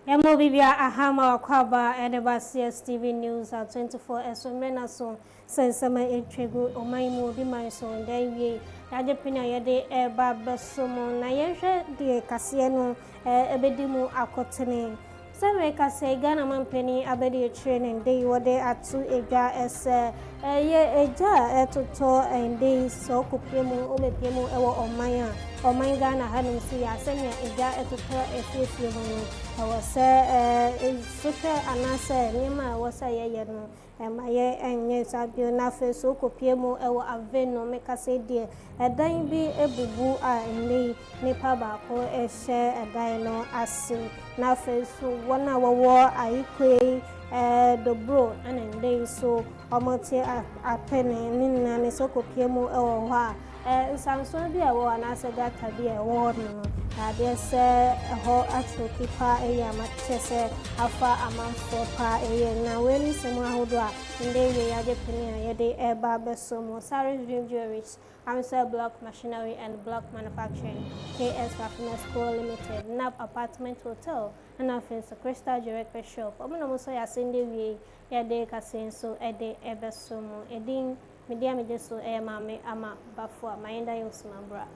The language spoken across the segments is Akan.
Emo bibia ahama kwaba edeba Cstv news at 24 esomrena so sensema etwegu omaimu bi man so ndaiwie yaje pina yede eba besomo na yehwe de kase no ebedimu akotene Sewe kase Ghana mampeni abedi training day wode atu eja ese ye eja etoto ende so kopemu omepemu ewo omanya oman Ghana hanum si ya senya eja etoto efiefi ho awose social anase nyema awose ye no emaye enye sabio na fe so kopemu ewo aveno mekase die edan bi ebubu a ende nipa ba ko ehye edan no ase na fe so wana wowo aikwe dobro anende so omote apene ninna ne so kopiemu ewo ho a samson bi ewo anase gata bi ewo no ade se ho atroki pa eya matese afa amanfo pa eya na weni semu ahodo a nde ye yaje pene a yede eba besomo Saris Dream Jewelries Amsa Block Machinery and Block Manufacturing KS Raffines Co Limited NAP Apartment Hotel and Offense Crystal Direct Shop omono mo so ya sende wie yede kase so ede ebesomo edin media meje so mame ama bafo mayenda yosmambra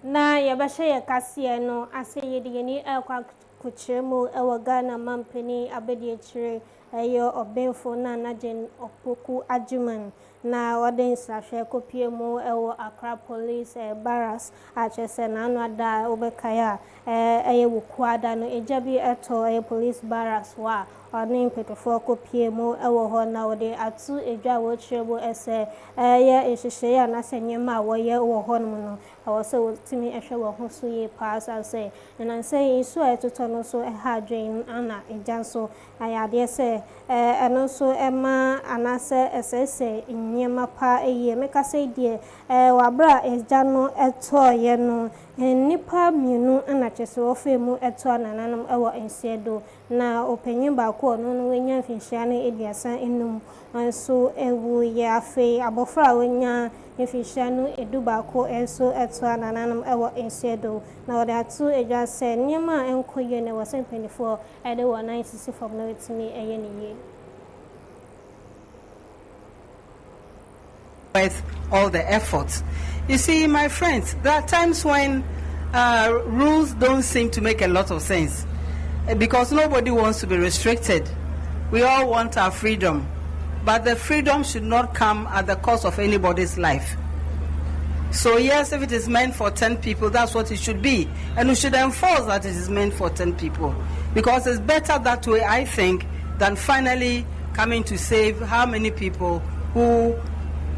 na yabashe yakasiye no aseyediyeni akwa kuchiremu ewa Ghana mampeni abedi chire eyo obenfo na najen opoku ajuman na waden sahwe kopiemu ewo Accra Police Barracks achese na anwada obekaya eye wukwada no ejabi eto Police Barracks wa oni petofo kopiemu ewo ho na wode atu edwa wo chirebo ese ye ehihye ya na senyema wo ye wo ho no awose wotimi ehwe wo ho so ye paasa se na say isu etoto no so ha dwen ana ejanso ayade se eno so ema anase esese nyema pa eye meka say die wabra ejano eto ye no nipa mienu ana chese ofemu eto ananam ewo ensiedo na opanyin ba ko no wenya mfinhia na ediasa enum anso ewu ye afi abofra wenya mfinhia no edu ba ko enso eto ananam ewo ensiedo na wode atu ejase nyema enkoye ne wasen 24 ede wo 960 from no etimi eye ne ye with all the efforts. You see, my friends, there are times when rules don't seem to make a lot of sense because nobody wants to be restricted. We all want our freedom, but the freedom should not come at the cost of anybody's life. So yes, if it is meant for 10 people, that's what it should be. And we should enforce that it is meant for 10 people. Because it's better that way, I think, than finally coming to save how many people who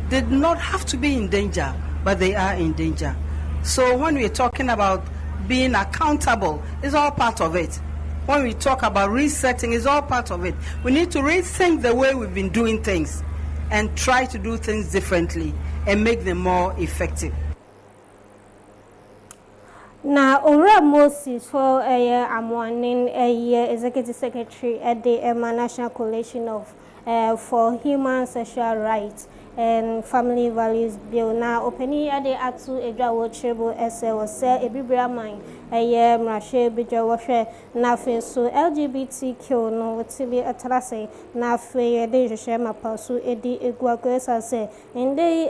did not have to be in danger, but they are in danger. So when we're talking about being accountable, it's all part of it. When we talk about resetting, it's all part of it. We need to rethink the way we've been doing things and try to do things differently and make them more effective. Na Ora Moses for Amwanin Executive Secretary at the National Coalition of for Human Sexual Rights and Family Values Bill na openi ade atu edwa wo chebo ese wo se ebibra man mrahwe bidwa wo hwe na fe so LGBTQ no wotibi atrase na fe yede hwehwe mapaso edi eguakwesa se ende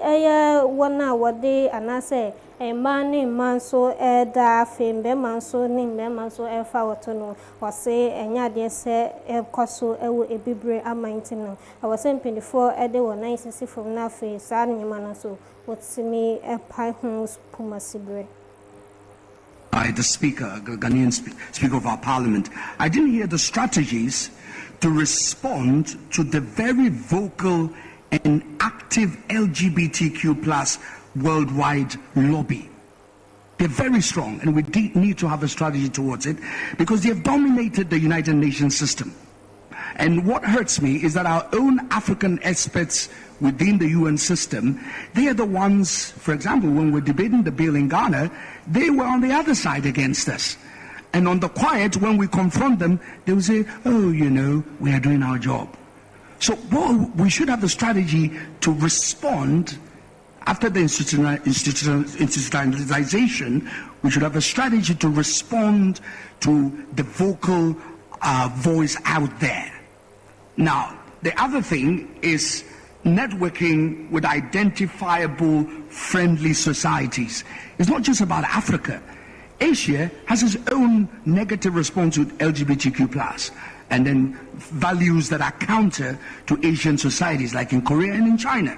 wona wode anase mani manso da fembe manso ni me manso efa wotono wose enya de se ekoso ewo ebibre amantino awose 24 ede wo 960 from na fe sa nyema na so wotimi epai hu pumasibre. The speaker, Ghanaian speaker of our parliament, I didn't hear the strategies to respond to the very vocal and active LGBTQ plus worldwide lobby. They're very strong, and we need to have a strategy towards it because they have dominated the United Nations system. And what hurts me is that our own African experts within the UN system, they are the ones, for example, when we're debating the bill in Ghana, they were on the other side against us. And on the quiet, when we confront them, they will say, oh, you know, we are doing our job. So we should have the strategy to respond after the institutionalization. We should have a strategy to respond to the vocal voice out there. Now, the other thing is networking with identifiable friendly societies. It's not just about Africa. Asia has its own negative response with LGBTQ+, and then values that are counter to Asian societies, like in Korea and in China.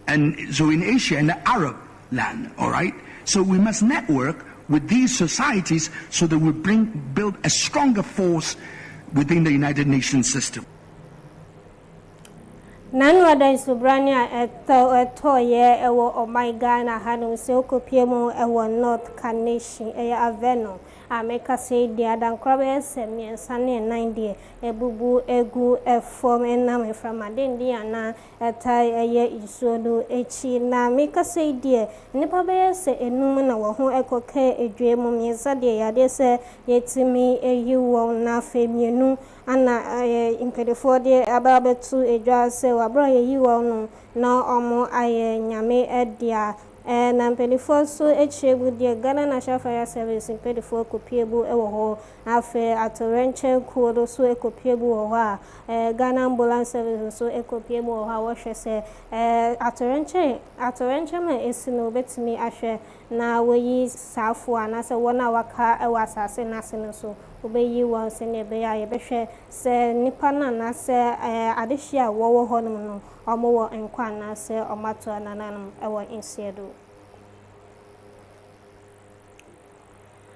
And so in Asia and the Arab land, all right? So we must network with these societies so that we build a stronger force within the United Nations system. Nanwada Subrania etoye ewo Ghana hanu se okopiemu ewo North Carnation aveno ameka say dia dan krobe semien sane 9 ebubu egu efom enam from dia na etai eye isuodo echi na meka say dia nipa be se enum na wo ho ekoke edwemu miensa dia yade se yetimi eyi wo na femienu ana impedefo de ababetu edwa se wabro yeyi wo no na omo aye nyame edia na impedefo so echebu de Ghana National Fire Service impedefo kopiebu ewo ho afe atorenche kuodo so ekopiebu ho a Ghana Ambulance Service so ekopiebu ho a wo hwe se atorenche ma esino betimi ahwe na woyi safo anase wona waka ewa asase na sene so obeyi won se ne be ya ye behwe se nipa na se adehia wo ho no omo wo enkwa na se omato ananam ewo insiedo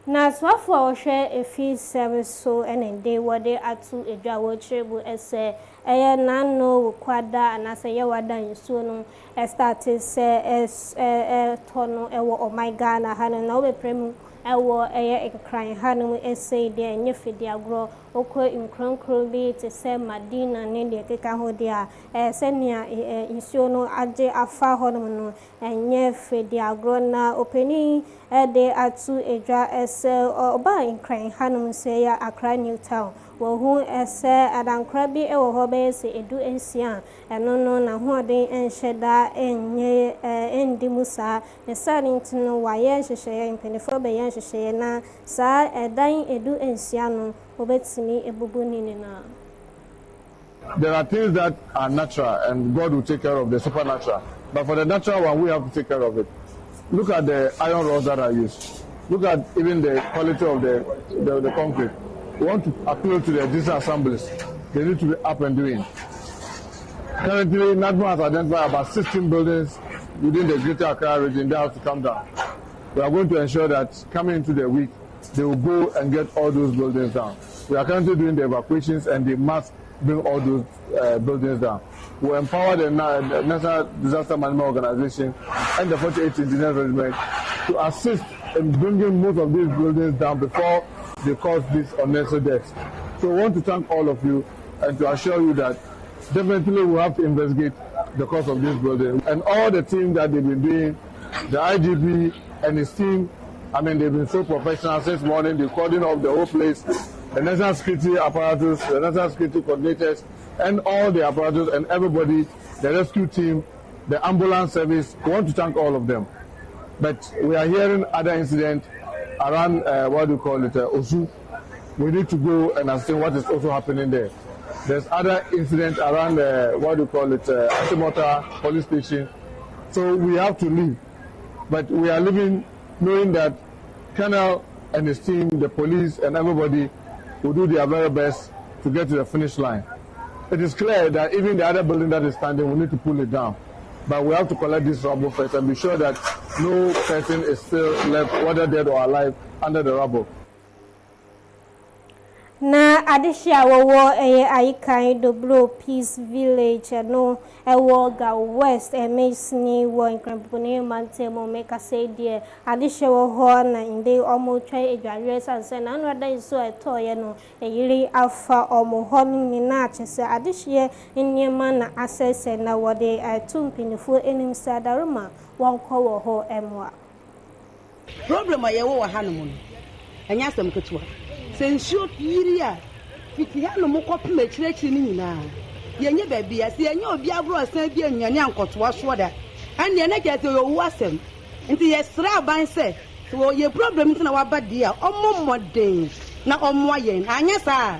na swafo a wohwe efi service so enende wode atu edwa wo chirebu ese eye nano wokwada anase ye wada nsuo no start se tono ewo Ghana hanu na obeprem ewo eye ekran hanu ese de nyefidi agro okọ inkronkro bi te se Madina ne de keka ho de a senia nsuo no age afa honum no enye fidi agro na openi de atu edwa ese oba inkran hanum se ya Accra New Town wo hu ese adankra bi ewo ho be se edu ensia eno no na ho den enhyeda enye endimusa ne sari ntino waye hyehye impenefo be ye hyehye na sa edan edu ensia no obetimi ebubu nini na. There are things that are natural and God will take care of the supernatural, but for the natural one we have to take care of it. Look at the iron rods that are used. Look at even the quality of the concrete. We want to appeal to the disassemblies. They need to be up and doing. Currently, NADMO has identified about 16 buildings within the Greater Accra region that have to come down. We are going to ensure that coming into the week, they will go and get all those buildings down. We are currently doing the evacuations and they must bring all those buildings down. We will empower the National Disaster Management Organization and the 48th Engineers Regiment to assist in bringing most of these buildings down before they cause these unnecessary deaths. So we want to thank all of you and to assure you that definitely we have to investigate the cause of this building. And all the team that they've been doing, the IGP and his team, I mean, they've been so professional since morning. They're calling off the whole place, the national security apparatus, the national security coordinators, and all the apparatus and everybody, the rescue team, the ambulance service. We want to thank all of them. But we are hearing other incidents around, Osu. We need to go and ascertain what is also happening there. There's other incidents around, Atimota police station. So we have to leave. But we are living knowing that Colonel and his team, the police and everybody will do their very best to get to the finish line. It is clear that even the other building that is standing, we need to pull it down. But we have to collect this rubble first and be sure that no person is still left, whether dead or alive, under the rubble. na adehia wowo aikan Dobro Peace Village no Ga West Mesni wo Nkrampone Mantemo make say dear adehia wo ho na inde omo twa edware sanse na no da so etoye no yiri afa omo ho ni na achese adehia nyema na access na wode atumpinifo enim sadaruma wonko wo ho emwa problem ayewo wa hanom no anya asem ketua sensuo piria fiti hano mo kopem akirechiri ni nyina yenye baabi ase yenye obi agro asan bi anyane ankotoa so da ane na kete yo wu asem nti yesra aban se so ye problem nti na waba dia omo modern na omo ayen anya sa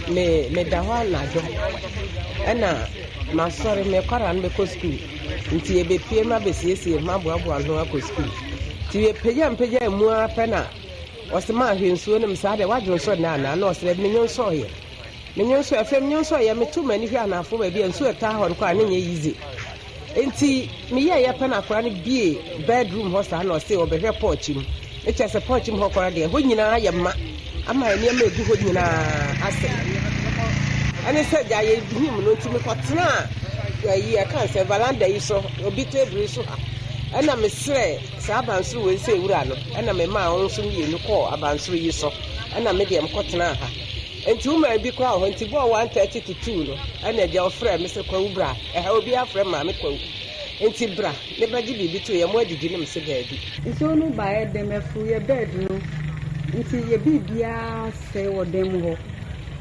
me da ho na do ena ma sorry me kwara no be ko school nti ye be pie ma be siesie ma boaboa no akọ school ti ye peja mu apena osema hwensuo ne msaade wadwo so na na osere menyo so ye afem menyo so ye metu mani hwe anafo ba bia nso eta hɔ nkɔ ane nye yize enti me ye pena akora ne bie bedroom ho sa na ose obehwe porchim eche se porchim ho kora de ho nyina ye ma ama ene ma egu ho nyina ase ane se ja ye him no ntimi kɔtena ye kan se valanda yi so obi table so ha ena mesre sa abansuru we se wura no ena me ma won so mienu ko abansuru yi so ena me dem kotena ha enti uma bi kwa ho enti bo 132 no ena ja ofre me se kwa ubra ha obi afre ma me kwa enti bra ne baji bibi to ye mo adidi ne me se gaabi nso no ba e dem afu ye bed no nti ye bibia se wo dem ho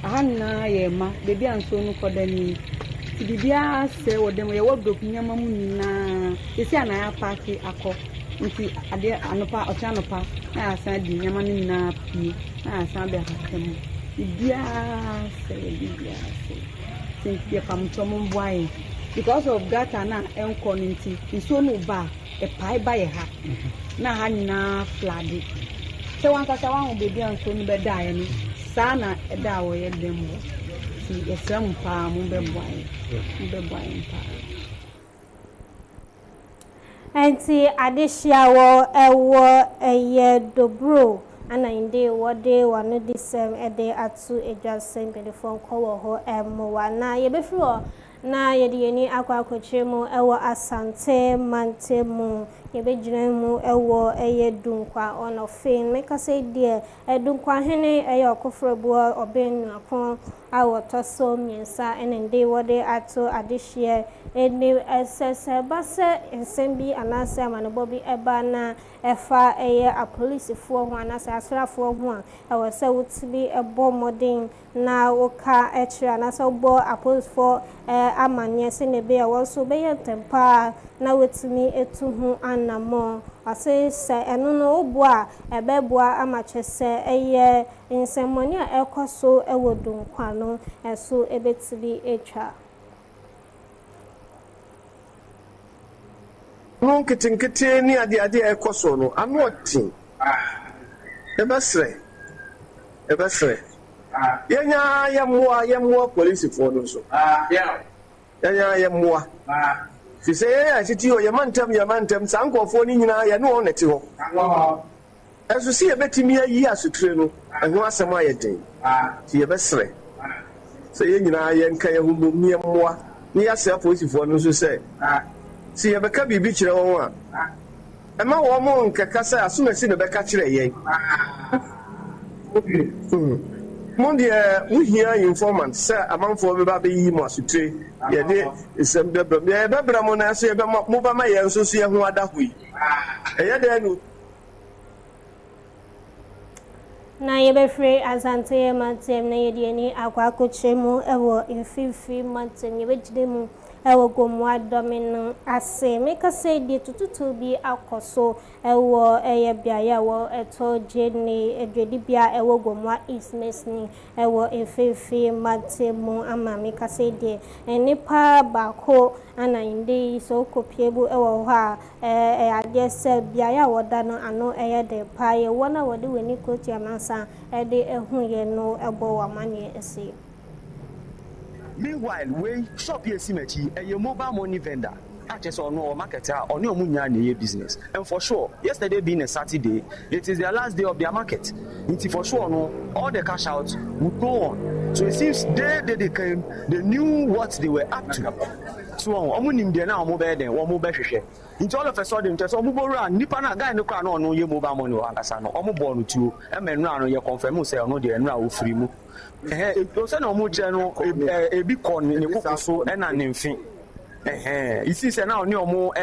aha na ye ma bebi anso no kodani bibia se wo dem ye wodop nyama mu nyina esi ana ya party akọ nti ade anopa ochanopa na asan di nyama no nyina pie na asan be hatem bibia se since ye pam chomo boy because of that na enko nti nso no ba e pai ba ye ha na ha nyina flood se wan kasa wan bebi anso no be dae no sa na e da wo ye dem wo esem pa mu be boy pa anti adehia wo eye Dobro ana inde wode wano disem ede atu ejasem bedefon ko wo ho emwa na ye be firo na ye de ni akwakoche mu ewo asante mantemu ye be gina mu ewo eye dunkwa ono fin make say there edunkwa hene eye okofrebu obenu akon awo toso miensa enende wode atu adehia eni esese base ensembi anase amanebo bi eba na efa eye a police fo ho anase asrafo ho a ewo se wutibi ebo modern na woka etre anase obo a police fo amanye se ne be e wo so be yentempa na wetimi etu hu anamo ase se eno no obo a ebeboa amachese eye insemoni a ekoso ewodunkwa no eso ebetibi etwa no kitinkiti ni ade ekoso no anu otin ebesre yenya police for no so yenya fi se ya titi o yamantam sankofo ni nyina ya no onete ho eso si ebetimi ayi asutire no eho asem ayeden ti ebesre se yenyina yenka ye humbo miemmoa ni ase police for no so se si yebeka bibi kire won a ema wo mo nkeka sa aso na si ne beka kire yen mon dia uhia informant sa amanfo be ba be yi mo asutire ye de isem bebra mo na so ye be mo ba ma ye nso so ye ho adahui eye de nu na ye be free asante mantem na ye de ni akwakoche mu ewo infifi mantem ye be gide mu ewo gomwa domino ase make say di tututu bi akoso ewo eye biaya wo eto jeni edwedi bia ewo gomwa ismesni ewo efefe matemu ama make say di enipa bako ana inde so kopiebu ewo ha ade se biaya woda no ano eye de pa ye wona wode weni kochi amansa ede ehun ye no ebo wamane ese. Meanwhile, we shop here Simechi, a mobile money vendor. just on no market or no money business. And for sure, yesterday being a Saturday, it is their last day of their market. It's for sure no all the cash outs would go on. So it seems they came, they knew what they were up to. So omunim dey na omo be den omo be hwehwe. Into all of a sudden just omo bo run nipa na guy no kwa no ye mobile money o ankasa no omo bo no tuo e me no ye confirm say no dey no a ofiri mu. O say na omo je no ebi kon ne kuku so e na ne mfin. You see say now omo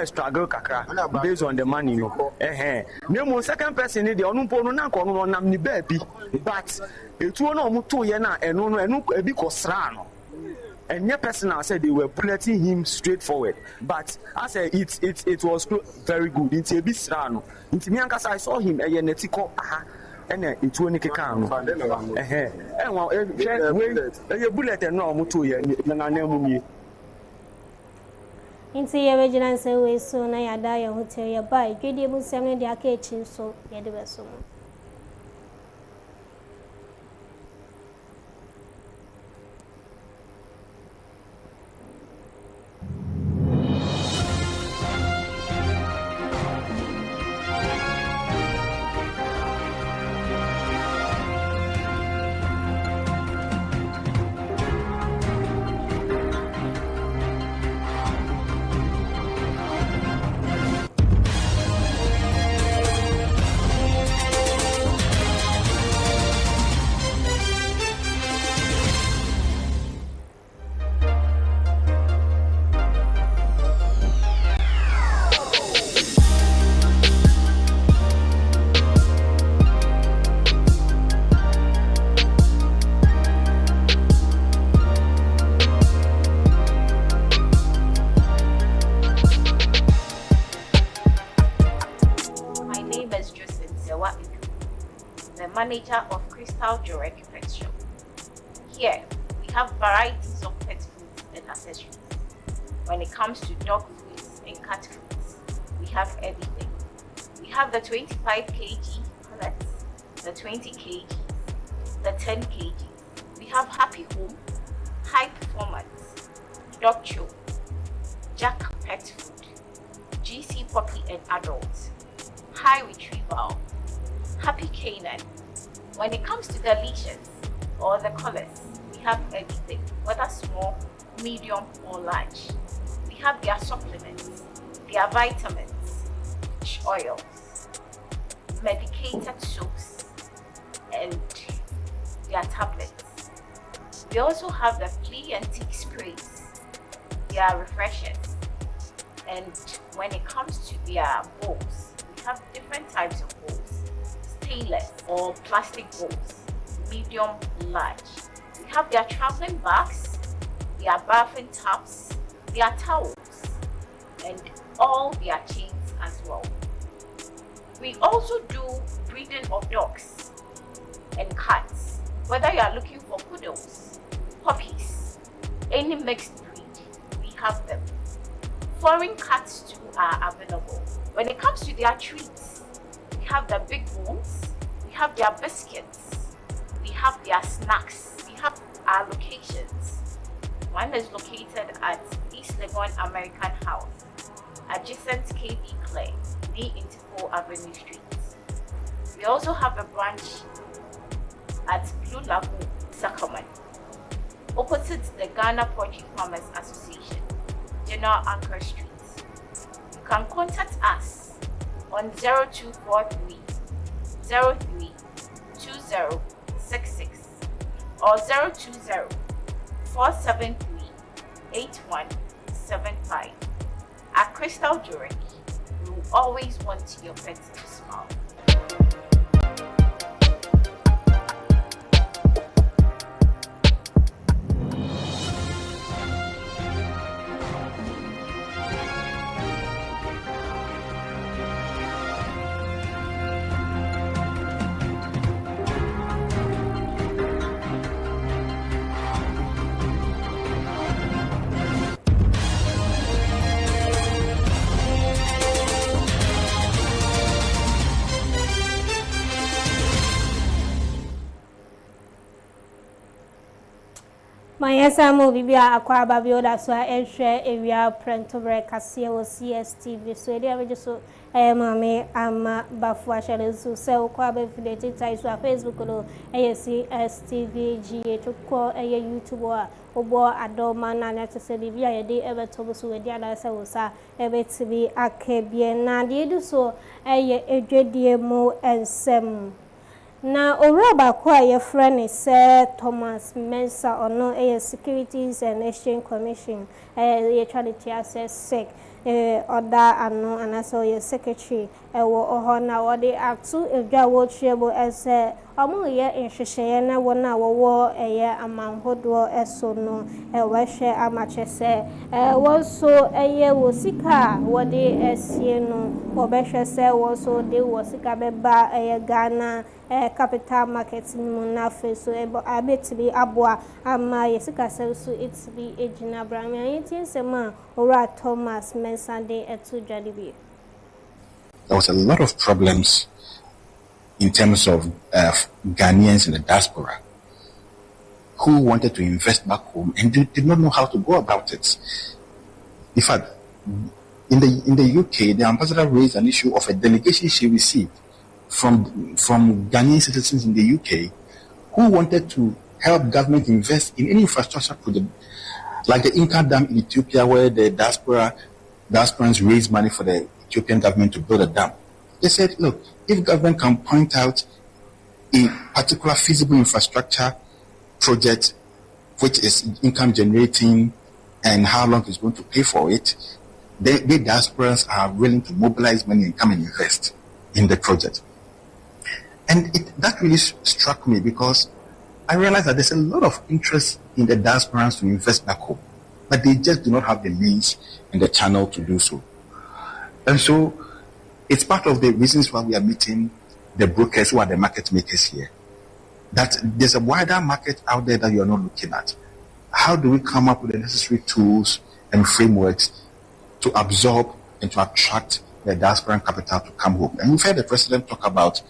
struggle kakra based on the money no. Nemo second person dey onu po no na ko no nam ni ba bi but etuo na omo to ye na eno ebi ko sra no. And your personal said they were bulleting him straightforward, but I said it was very good. It's a bit strano. Into me, I saw him a netiko and it won't can. And bullet and no mutu ye. Into your vigilance away soon. I die a hotel you buy. Good able to send the kitchen so you do it so. Manager of Crystal Jewelry Pet Shop. Here, we have varieties of pet food and accessories. When it comes to dog foods and cat foods, we have everything. We have the 25 kg pellets, the 20 kg, the 10 kg. We have Happy Home, High Performance, Dog Chew, Jack Pet Food, GC Puppy and Adults, High Retrieval, Happy Canine. When it comes to the leashes or the colors, we have everything, whether small, medium or large. We have their supplements, their vitamins, fish oils, medicated soaps, and their tablets. We also have the flea and tick sprays, their refreshers. And when it comes to their bowls, we have different types of bowls. Stainless or plastic bowls, medium, large. We have their traveling bags, their bathing tubs, their towels, and all their chains as well. We also do breeding of dogs and cats. Whether you are looking for poodles, puppies, any mixed breed, we have them. Foreign cats too are available. When it comes to their treats, we have the big ones, we have their biscuits, we have their snacks, we have our locations. One is located at East Legon American House, adjacent KB Clay, near Interpol Avenue Street. We also have a branch at Blue Lagoon, Sacramento, opposite the Ghana Poultry Farmers Association, General Anchor Street. You can contact us on 0243 03 2066 or 020 473 8175. At Crystal Jewelry, we will always want your pets to smile. My SMO Bibia Aqua Babioda, so I share area Prentobre Casio Cstv. So they so mammy, Bafua Shadows, so sell Quabe Fidated ties to Facebook, Cstv, GA to call a YouTuber, Obo Adoma, Nana to say Bibia, a day ever told us with the other Sawsa, ever to be a Kabian. Now, do so a JD Mo and Sem. Na owura kwa ye friend is Thomas Mensa ono Securities and Exchange Commission ye try to access sec oda ano anaso ye secretary wo oho na wo de atu edwa wo chiebo as omo ye nhwehweye na wo na wo eye amanhodo eso no wo hwe amache se wo so eye wo sika wo de esie no wo be hwe se wo so de wo sika be ba eye Ghana capital market na fe so abetibi aboa ama yesika se so itbi ejina brami antin sema ora Thomas Mensande etu dwadibi. There was a lot of problems in terms of Ghanaians in the diaspora who wanted to invest back home and did not know how to go about it. In fact, in the UK, the ambassador raised an issue of a delegation she received from Ghanaian citizens in the UK who wanted to help government invest in any infrastructure project, like the Inca Dam in Ethiopia, where the diasporans raised money for the Ethiopian government to build a dam. They said, look, if government can point out a particular feasible infrastructure project which is income generating and how long it's going to pay for it, the diasporans are willing to mobilize money and come and invest in the project. And that really struck me because I realized that there's a lot of interest in the diasporans to invest back home, but they just do not have the means and the channel to do so. And so it's part of the reasons why we are meeting the brokers who are the market makers here. That there's a wider market out there that you are not looking at. How do we come up with the necessary tools and frameworks to absorb and to attract the diasporan capital to come home? And we've heard the president talk about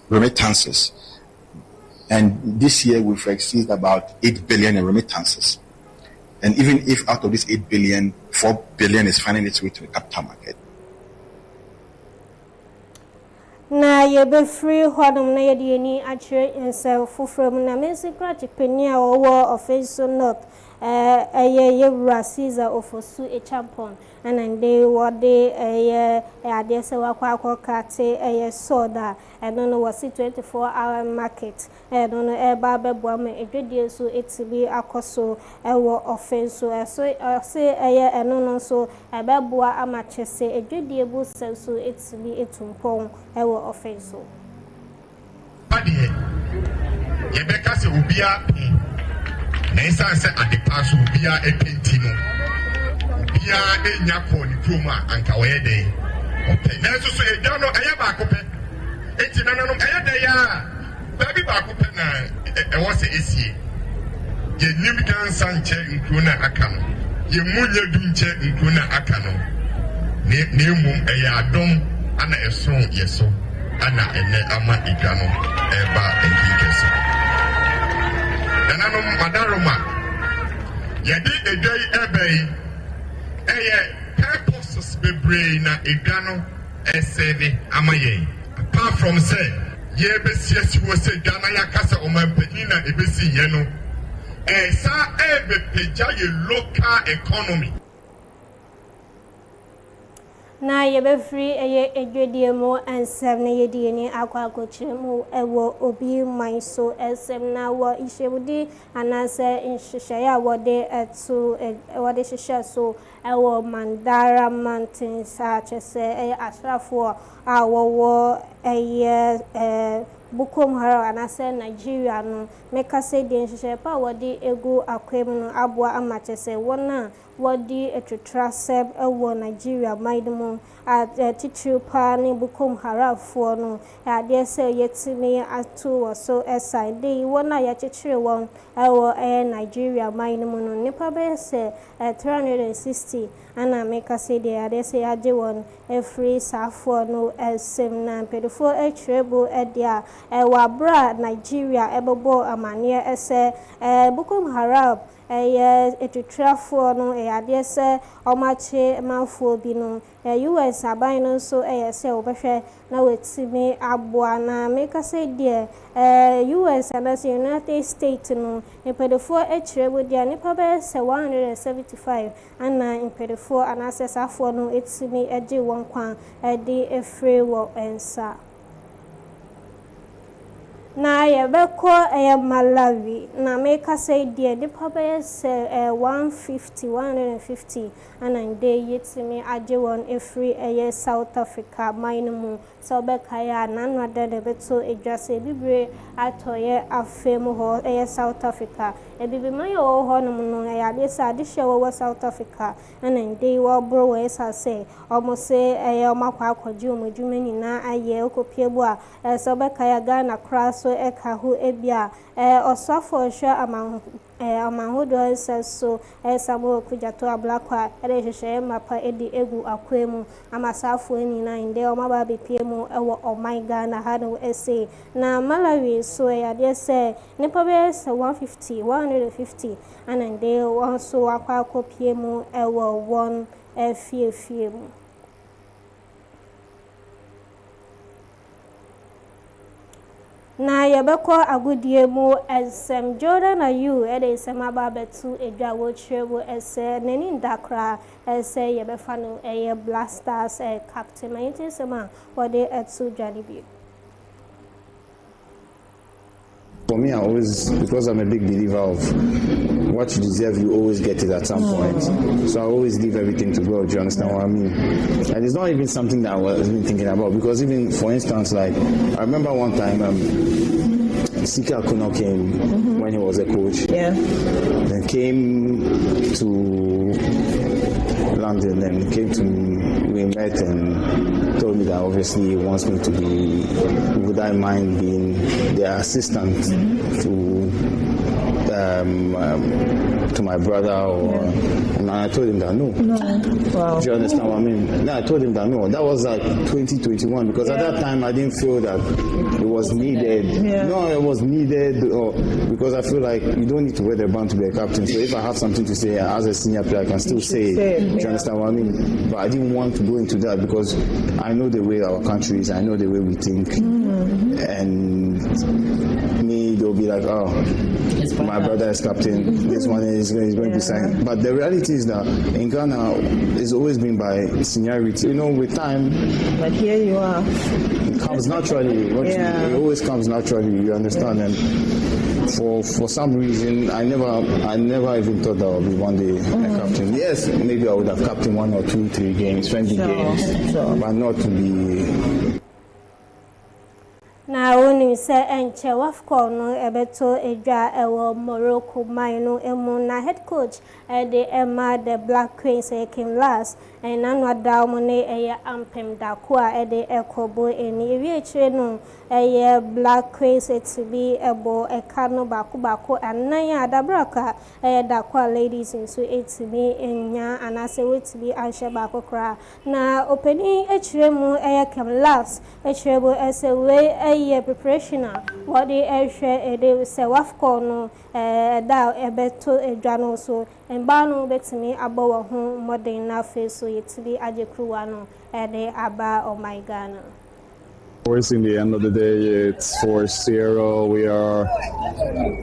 remittances. And this year we've received about 8 billion in remittances. And even if out of this 8 billion, 4 billion is finding its way to the capital market. Na ye be free hodom na ye de ni akire ense foforo na me secret penia owo offenso not ye wura Caesar ofosu e champon and they what they ade se wakwa kate soda no no was 24-hour market no no eba bebo ma edwedie so etibi akoso ewo offenso so say no no so ebeboa amachese edwedie bu so etibi etumpon ewo offenso adie yebeka se obia na insan se adepa so obia epenti no obia enya ko ni kroma anka we dey okay na so edwa no eya ba ko pe enti na no eya dey ya baby ba ko pe na e wo se esie ye nim kan sanche nkro na aka no ye munye dunche nkro na aka no ne mum eya adom ana eson yeso ana ene ama edwa no eba enkikese Nanano madaroma yedi edwai ebei purposes bebree na edwano eseve amaye apart from say ye besiasi wo se dwana yakasa omampani na ebesi ye no sa ebepeja ye local economy na ye be free edwedie mo ansem na ye die ni akwakochire mo ewo obi man so esem na wo ishebudi anase nhihye ya wode etu wode hihye so ewo Mandara Mountains a chese asrafo a wo Bukom Hara anase Nigeria no meka se de nhihye pa wode egu akwem no aboa amachese wona wodi etretraseb ewo Nigeria maidmo at teacher pa ni Bukom Hara fo no ade se yetimi atu wo so eside dey wona ya chechire won ewo Nigeria maidmo no nipa be se 360 ana meka se de ade se age won free safo no esem na pedofo echrebu edia wabra Nigeria ebebo amane ese Boko Haram etutrafo no ade se omache manfo bi no US aban no so se obehwe na wetimi aboa na make say there US and the United States no impedefo echirebo dia nipa be se 175 ana impedefo anasesafo no etimi eje won kwan de efre wo ensa na yebeko Malawi na make say there nipa be se 150 and they yetimi aje won efre South Africa minimum so beka ya nanwada de beto edwase bibre atoye afemu ho South Africa bibi mayo ho no no ade sa ade hye wo South Africa and they wo bro we sa say almost say omakwa akwaji omodwuma nyina aye okopiebu a so beka ya Ghana cross so eka ho ebia osafo hwe amahodo so Samuel Kujato ablakwa hye mapa edi egu akwemu amasafo nyina inde omaba bepiemu ewo omaiga na hano essay na Malawi so ade say nipa be 150 and they also akwa kopiemu ewo won fiemu na yebeko agudie mu esem Jordan ayu ede sema babetu edwa wo chrewo ese nani ndakra ese yebefa no Blasters captain mayite sema wode etu dwanibi. For me, I always, because I'm a big believer of what you deserve, you always get it at some point. So I always leave everything to God. Do you understand what I mean? And it's not even something that I was even thinking about, because even, for instance, like, I remember one time, Sika Kuno came when he was a coach. Yeah. Then came to London and came to me. We met and told me that obviously he wants me to be, would I mind being the assistant to my brother, or and I told him that no. Wow. Do you understand what I mean? No, I told him that no. That was like 2021, because at that time I didn't feel that it was needed. No, it was needed, because I feel like you don't need to wear the band to be a captain. So if I have something to say as a senior player, I can still say it. Do you understand what I mean? But I didn't want to go into that, because I know the way our country is, I know the way we think, and me, they'll be like, oh, my brother is captain, this one is going to be signed. But the reality is that in Ghana, it's always been by seniority. You know, with time. But here you are. It comes naturally. It always comes naturally, you understand? And for some reason, I never even thought that I would be one day a captain. Yes, maybe I would have captained 1 or 2, 3 games, friendly games, but not to be. Na woni se enche wafco no ebeto edwa ewo Morocco mine emu na head coach de Emma the Black Queens came last and nanwa daw mo ne ampem dako a de ekobo eni ewie chire no Black Queens to be ebo ekano bako anan adabraka dako ladies nso etimi enya anase wetimi anshe bako kra na opening echire mu came last echire bo ese we preparation what they share they say wafco no da ebeto edwano so emba no betimi abawo ho modern na face so yetili ajekruwa no de aba oh my Ghana. Of course, in the end of the day, it's 4-0. We are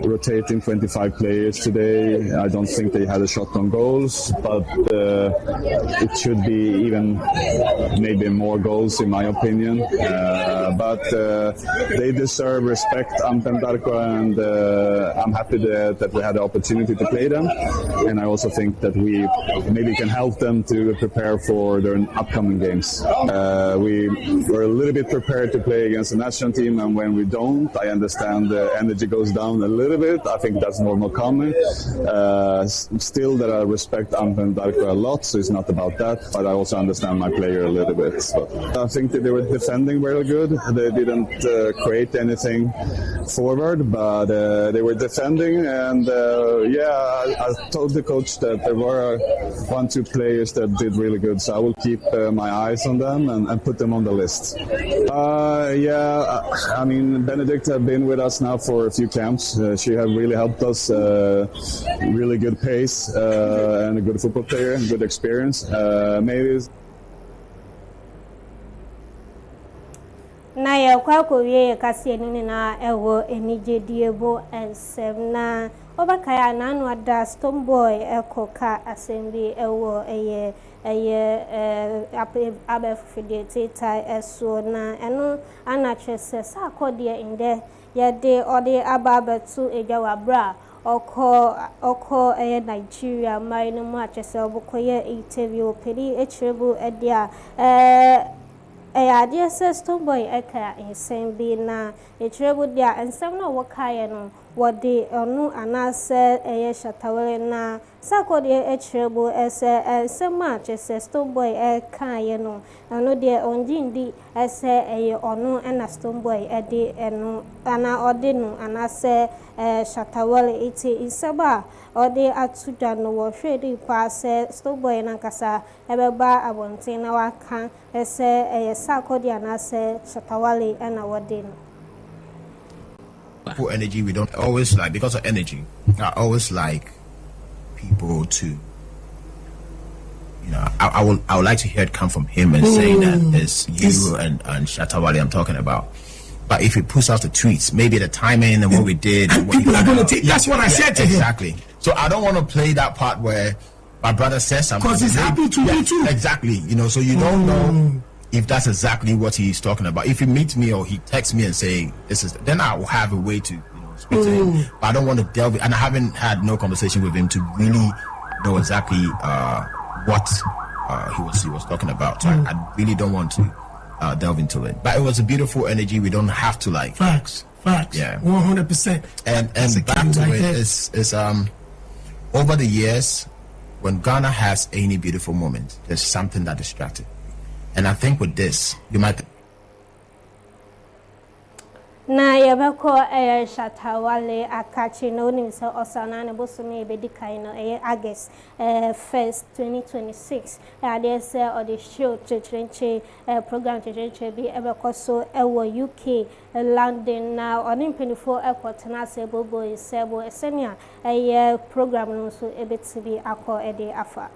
rotating 25 players today. I don't think they had a shot on goals, but it should be even maybe more goals, in my opinion. But they deserve respect, Ampen Darko, and I'm happy that we had the opportunity to play them. And I also think that we maybe can help them to prepare for their upcoming games. We were a little bit prepared to play against the national team, and when we don't, I understand the energy goes down a little bit. I think that's normal coming. Still, that I respect Ampen Darko a lot, so it's not about that, but I also understand my player a little bit. So I think that they were defending very good. They didn't create anything forward, but they were defending, and I told the coach that there were 1-2 players that did really good, so I will keep my eyes on them and put them on the list. I mean, Benedict have been with us now for a few camps. She have really helped us. Really good pace and a good football player, good experience. Maybe. Na ya kwa ko wie kase ni na ewo enigediebo ensem na obakaya na anu ada Stonebwoy ekoka assembly ewo eye abefide teta eso na eno anachese sakode inde yede ode ababetu ejawabra oko Nigeria mai no mu achese obokoye interview pedi echrebu edia dear Stonebwoy eka insembi na echrebu dia ensem na wokaye no wode onu anase shatawele na sakode echrebu ese ensema chese Stonebwoy eka ye no anu de onjindi ese onu na Stonebwoy ede enu ana ode no anase shatawele iti inseba ode atuda no wo hwedi pa se Stonebwoy na kasa ebeba abonten na waka ese sakode anase shatawale na wode no for energy. We don't always like, because of energy, I always like people to, you know, I would like to hear it come from him and say that it's you and Shatawale I'm talking about. But if he puts out the tweets, maybe the timing and what we did, and people are going to take. That's what I said to him. Exactly. So I don't want to play that part where my brother says something because it's happening to me too. Exactly. You know, so you don't know if that's exactly what he's talking about. If he meets me or he texts me and say this is, then I will have a way to, you know, speak to him. But I don't want to delve, and I haven't had no conversation with him to really know exactly what he was talking about. So I really don't want to delve into it. But it was a beautiful energy. We don't have to like facts. Yeah, 100%. And back to it is over the years, when Ghana has any beautiful moment, there's something that distracted. And I think with this, you might. Na yabako Shatawale akachi no nimse osana ne bosome ebedikai no August 1st 2026 ade se or the show chechenche program chechenche bi ebeko so ewo UK London na onim penifo airport na se bobo sebo esenia program no so ebetibi akọ ede afa.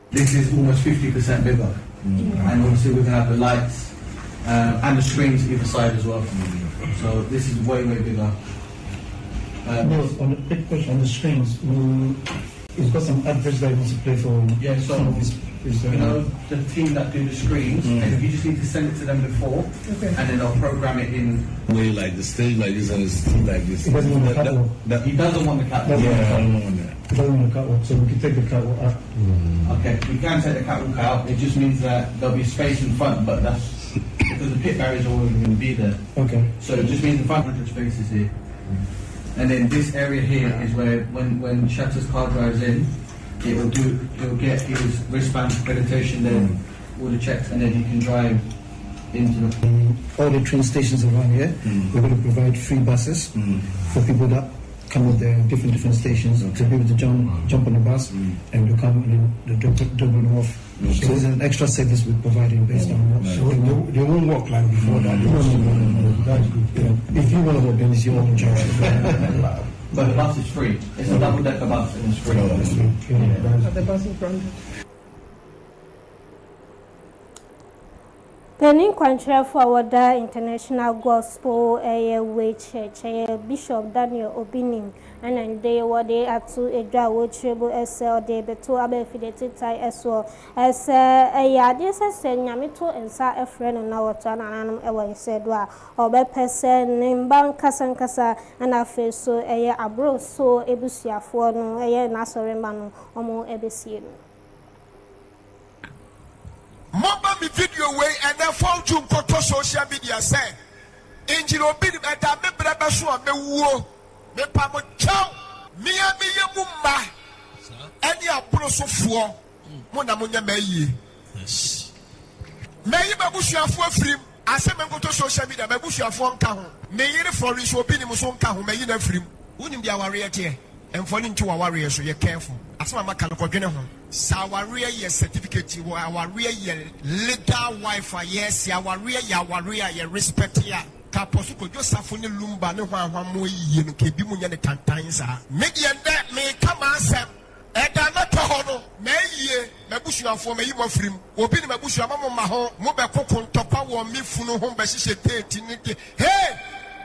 This is almost 50% bigger, and obviously we're going to have the lights and the screens either side as well. So this is way bigger. On the big question on the screens, he's got some adverts that he wants to play for. Yeah, so you know the team that do the screens, and you just need to send it to them before, and then they'll program it in. Way like the stage like this and the stage like this. He doesn't want the catwalk. He doesn't want the catwalk. Yeah, I don't want that. He doesn't want the catwalk, so we can take the catwalk out. Okay, we can take the catwalk out. It just means that there'll be space in front, but that's because the pit barriers are always going to be there. Okay. So it just means the 500 spaces here. And then this area here is where when Shatter's car drives in, it'll get his wristband accreditation there, all the checks, and then he can drive into the all the train stations around here. We're going to provide free buses for people that come with their different stations to be able to jump on the bus and they'll come and then they'll double them off. So there's an extra service we're providing based on what. So they won't walk like before that. That's good. Yeah. If you want to walk, then it's your own choice. But the bus is free. It's a double-decker bus and it's free. The bus is branded. Penny Quantra Forward International Gospel Way Church, Bishop Daniel Obining, and they were they at to a draw treble SL de Beto Abefideti tie as well as a yardis as a Yamito and Sa a friend and our turn and ever said, or be person named Bankasan Kasa and I feel so a bro so Ebusia for no a Nasoremano or more Ebesian. Mamba mi video way and then fall to koto social media say Angel obi me da me braba so me wo me pa mo chow me ye mumma any abro so fuo mo na mo nya mayi yes mayi ba busuafo afrim ase me koto social media ba busuafo nka ho me yire for so obi ni mo so nka ho mayi na afrim wonim dia ware yete and falling to our area, so you're careful. As my mechanical general, Sawaria, yes, certificate, you are our real legal wife, yes, our real, your respect here. Kaposuko Josafuni Lumba, no one more yin, Kebimuyan Tantanza. Make your net may come answer. Edamatono, may ye, Mabushia for me, you were free. Open Mabushia Mamaho, Mobako, Topa, or me Funo home, Bessie, hey,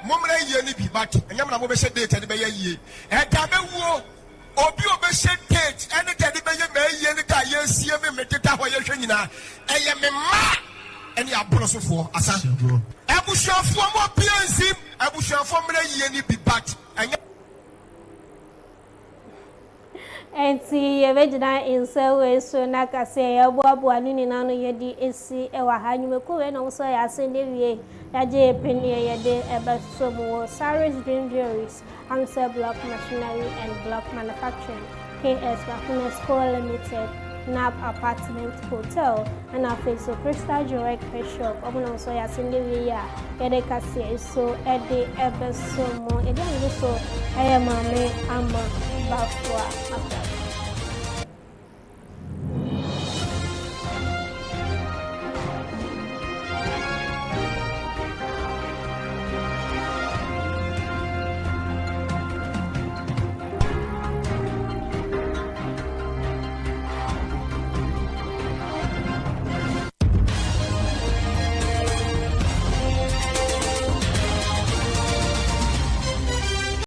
Momra Yeni Bibati, and Yamma Mobesha date and Bay ye. Edamawo, Obi Obesha date, and the Teddy Bay, Yenica, yes, you may take out your Shanina. I am a ma, and you are Brosso for Asa. Abusha for more PNC, Abusha for me, Yeni Bibati, and Enti yebegyina insewe so na kase yaboaboa nini na no yedi esi ewa hanyu ko na so ya sende wie yaje penie yede ebesomo Saris Dream Jewelries, Answer Block Machinery and Block Manufacturing, KS Bakuna School Limited, NAP Apartment Hotel, and our face of Crystal Direct Shop. Omo so ya sende wie ya yede kase so ede ebesomo ede so ayamame ama bafwa.